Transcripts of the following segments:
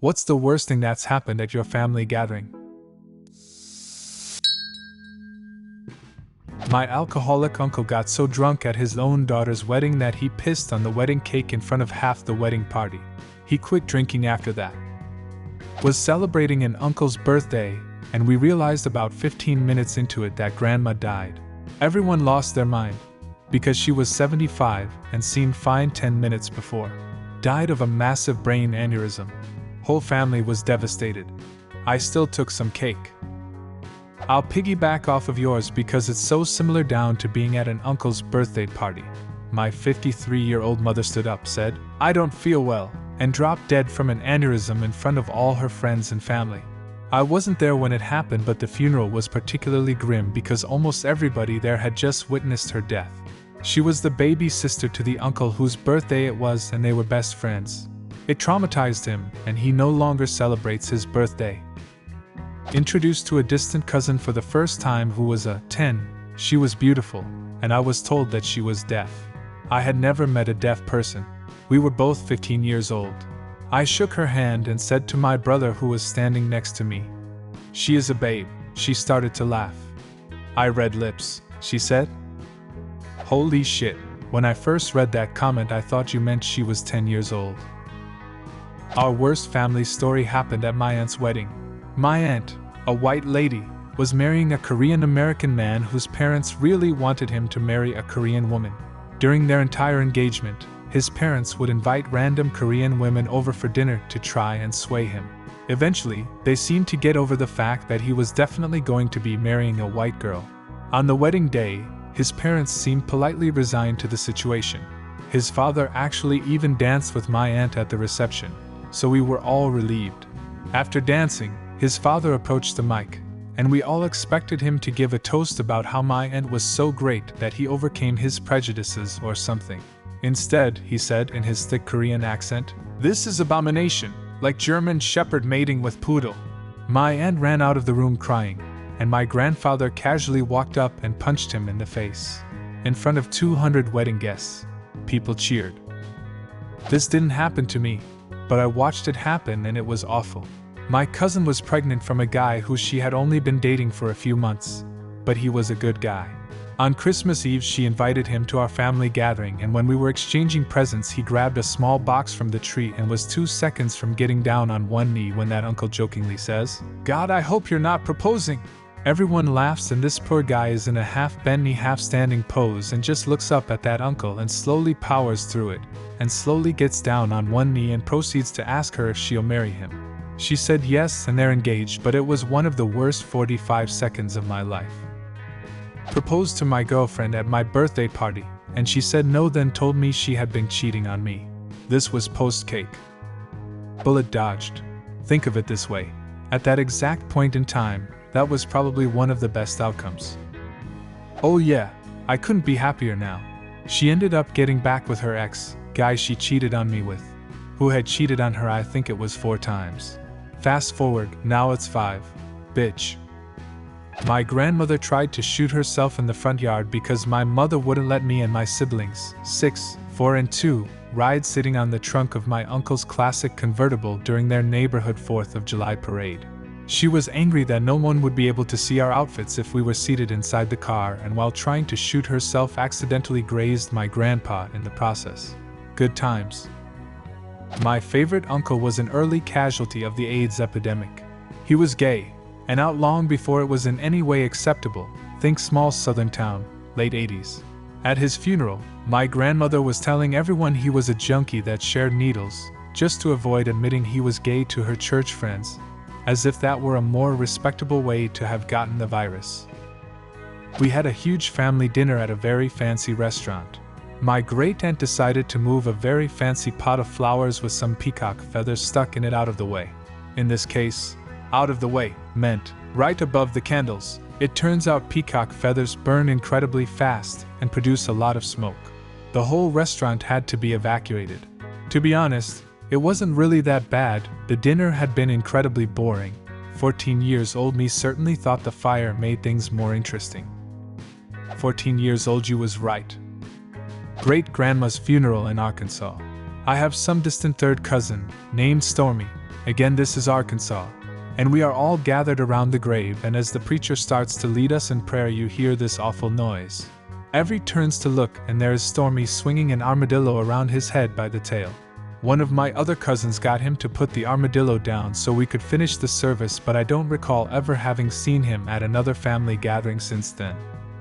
What's the worst thing that's happened at your family gathering? My alcoholic uncle got so drunk at his own daughter's wedding that he pissed on the wedding cake in front of half the wedding party. He quit drinking after that. Was celebrating an uncle's birthday, and we realized about 15 minutes into it that grandma died. Everyone lost their mind, because she was 75 and seemed fine 10 minutes before. Died of a massive brain aneurysm. Whole family was devastated. I still took some cake. I'll piggyback off of yours because it's so similar down to being at an uncle's birthday party. My 53-year-old mother stood up, said, "I don't feel well," and dropped dead from an aneurysm in front of all her friends and family. I wasn't there when it happened, but the funeral was particularly grim because almost everybody there had just witnessed her death. She was the baby sister to the uncle whose birthday it was, and they were best friends. It traumatized him, and he no longer celebrates his birthday. Introduced to a distant cousin for the first time who was a 10, she was beautiful, and I was told that she was deaf. I had never met a deaf person. We were both 15 years old. I shook her hand and said to my brother who was standing next to me, "She is a babe." She started to laugh. "I read lips," she said. Holy shit, when I first read that comment I thought you meant she was 10 years old. Our worst family story happened at my aunt's wedding. My aunt, a white lady, was marrying a Korean American man whose parents really wanted him to marry a Korean woman. During their entire engagement, his parents would invite random Korean women over for dinner to try and sway him. Eventually, they seemed to get over the fact that he was definitely going to be marrying a white girl. On the wedding day, his parents seemed politely resigned to the situation. His father actually even danced with my aunt at the reception, so we were all relieved. After dancing, his father approached the mic, and we all expected him to give a toast about how my aunt was so great that he overcame his prejudices or something. Instead, he said in his thick Korean accent, "This is abomination, like German shepherd mating with poodle." My aunt ran out of the room crying, and my grandfather casually walked up and punched him in the face. In front of 200 wedding guests. People cheered. This didn't happen to me, but I watched it happen and it was awful. My cousin was pregnant from a guy who she had only been dating for a few months, but he was a good guy. On Christmas Eve she invited him to our family gathering, and when we were exchanging presents he grabbed a small box from the tree and was 2 seconds from getting down on one knee when that uncle jokingly says, "God, I hope you're not proposing." Everyone laughs and this poor guy is in a half-bent knee half-standing pose and just looks up at that uncle and slowly powers through it, and slowly gets down on one knee and proceeds to ask her if she'll marry him. She said yes and they're engaged, but it was one of the worst 45 seconds of my life. Proposed to my girlfriend at my birthday party, and she said no, then told me she had been cheating on me. This was post-cake. Bullet dodged. Think of it this way. At that exact point in time, that was probably one of the best outcomes. Oh yeah, I couldn't be happier now. She ended up getting back with her ex, guy she cheated on me with, who had cheated on her I think it was 4 times. Fast forward, now it's 5. Bitch. My grandmother tried to shoot herself in the front yard because my mother wouldn't let me and my siblings, 6, 4 and 2, ride sitting on the trunk of my uncle's classic convertible during their neighborhood 4th of July parade. She was angry that no one would be able to see our outfits if we were seated inside the car, and while trying to shoot herself accidentally grazed my grandpa in the process. Good times. My favorite uncle was an early casualty of the AIDS epidemic. He was gay, and out long before it was in any way acceptable. Think small southern town, late 80s. At his funeral, my grandmother was telling everyone he was a junkie that shared needles, just to avoid admitting he was gay to her church friends, as if that were a more respectable way to have gotten the virus. We had a huge family dinner at a very fancy restaurant. My great-aunt decided to move a very fancy pot of flowers with some peacock feathers stuck in it out of the way. In this case, out of the way meant right above the candles. It turns out peacock feathers burn incredibly fast and produce a lot of smoke. The whole restaurant had to be evacuated. To be honest, it wasn't really that bad. The dinner had been incredibly boring. 14 years old me certainly thought the fire made things more interesting. 14 years old you was right. Great-grandma's funeral in Arkansas. I have some distant third cousin, named Stormy, Again, this is Arkansas. And we are all gathered around the grave, and as the preacher starts to lead us in prayer, you hear this awful noise. Every turns to look, and there is Stormy swinging an armadillo around his head by the tail. One of my other cousins got him to put the armadillo down so we could finish the service, but I don't recall ever having seen him at another family gathering since then.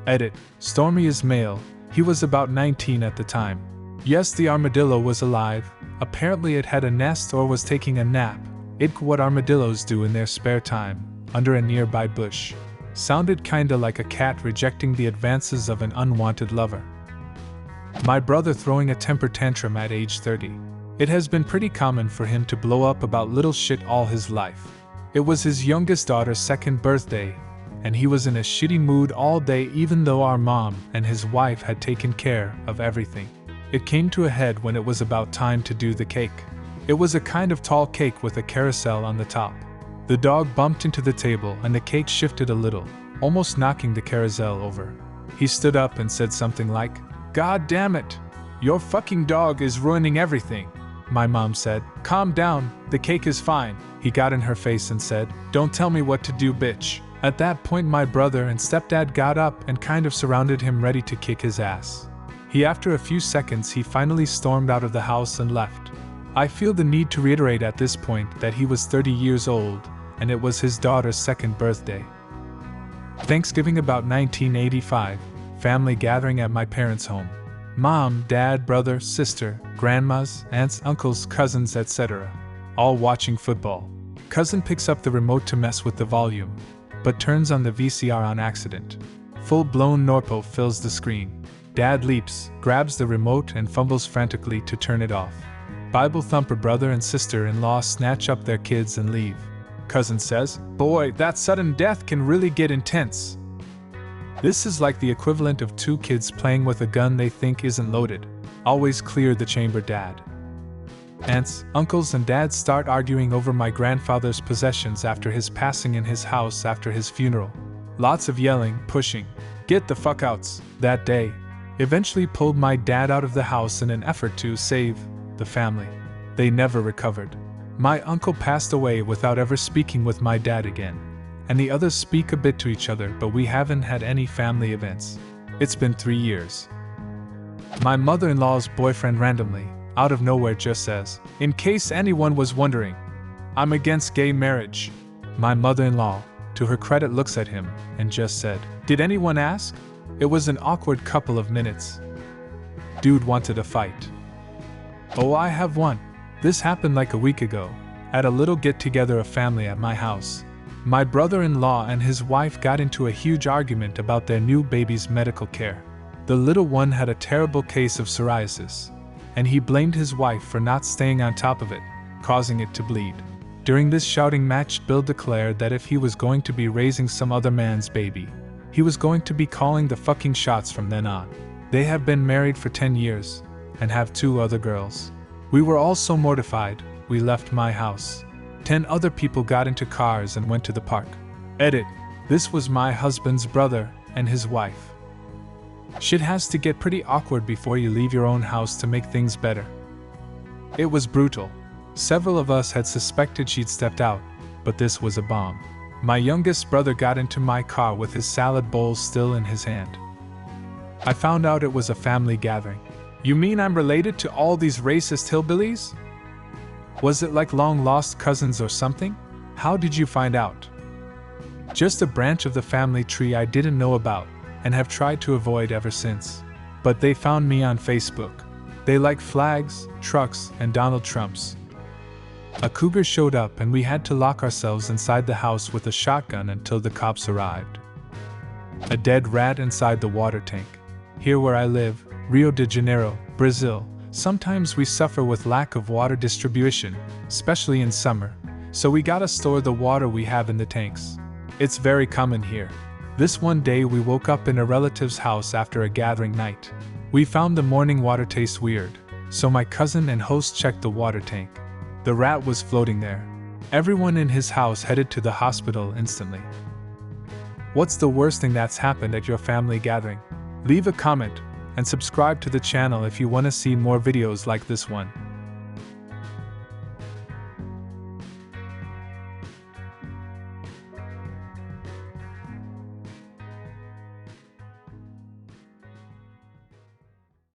Edit. Stormy is male. He was about 19 at the time. Yes, the armadillo was alive. Apparently it had a nest or was taking a nap. What armadillos do in their spare time, under a nearby bush. Sounded kinda like a cat rejecting the advances of an unwanted lover. My brother throwing a temper tantrum at age 30. It has been pretty common for him to blow up about little shit all his life. It was his youngest daughter's 2nd birthday, and he was in a shitty mood all day even though our mom and his wife had taken care of everything. It came to a head when it was about time to do the cake. It was a kind of tall cake with a carousel on the top. The dog bumped into the table and the cake shifted a little, almost knocking the carousel over. He stood up and said something like, "God damn it! Your fucking dog is ruining everything." My mom said, "Calm down, the cake is fine." He got in her face and said, "Don't tell me what to do, bitch." At that point my brother and stepdad got up and kind of surrounded him, ready to kick his ass. After a few seconds he finally stormed out of the house and left. I feel the need to reiterate at this point that he was 30 years old, and it was his daughter's 2nd birthday. Thanksgiving about 1985, family gathering at my parents' home. Mom, dad, brother, sister, grandmas, aunts, uncles, cousins, etc. All watching football. Cousin picks up the remote to mess with the volume, but turns on the VCR on accident. Full-blown Norpo fills the screen. Dad leaps, grabs the remote and fumbles frantically to turn it off. Bible thumper brother and sister-in-law snatch up their kids and leave. Cousin says, "Boy, that sudden death can really get intense." This is like the equivalent of 2 kids playing with a gun they think isn't loaded. Always clear the chamber, Dad. Aunts, uncles, and dads start arguing over my grandfather's possessions after his passing in his house after his funeral. Lots of yelling, pushing, "Get the fuck outs," that day. Eventually pulled my dad out of the house in an effort to save the family. They never recovered. My uncle passed away without ever speaking with my dad again. And the others speak a bit to each other, but we haven't had any family events. It's been 3 years. My mother-in-law's boyfriend randomly, out of nowhere, just says, "In case anyone was wondering, I'm against gay marriage." My mother-in-law, to her credit, looks at him and just said, "Did anyone ask?" It was an awkward couple of minutes. Dude wanted a fight. Oh, I have one. This happened like a week ago, at a little get-together of family at my house. My brother-in-law and his wife got into a huge argument about their new baby's medical care. The little one had a terrible case of psoriasis, and he blamed his wife for not staying on top of it, causing it to bleed. During this shouting match, Bill declared that if he was going to be raising some other man's baby, he was going to be calling the fucking shots from then on. They have been married for 10 years, and have 2 other girls. We were all so mortified, we left my house. 10 other people got into cars and went to the park. Edit. This was my husband's brother and his wife. Shit has to get pretty awkward before you leave your own house to make things better. It was brutal. Several of us had suspected she'd stepped out, but this was a bomb. My youngest brother got into my car with his salad bowl still in his hand. I found out it was a family gathering. "You mean I'm related to all these racist hillbillies? Was it like long-lost cousins or something? How did you find out?" Just a branch of the family tree I didn't know about, and have tried to avoid ever since. But they found me on Facebook. They like flags, trucks, and Donald Trumps. A cougar showed up and we had to lock ourselves inside the house with a shotgun until the cops arrived. A dead rat inside the water tank. Here where I live, Rio de Janeiro, Brazil, sometimes we suffer with lack of water distribution, especially in summer, so we gotta store the water we have in the tanks. It's very common here. This one day we woke up in a relative's house after a gathering night. We found the morning water taste weird, so my cousin and host checked the water tank. The rat was floating there. Everyone in his house headed to the hospital instantly. What's the worst thing that's happened at your family gathering? Leave a comment and subscribe to the channel if you want to see more videos like this one.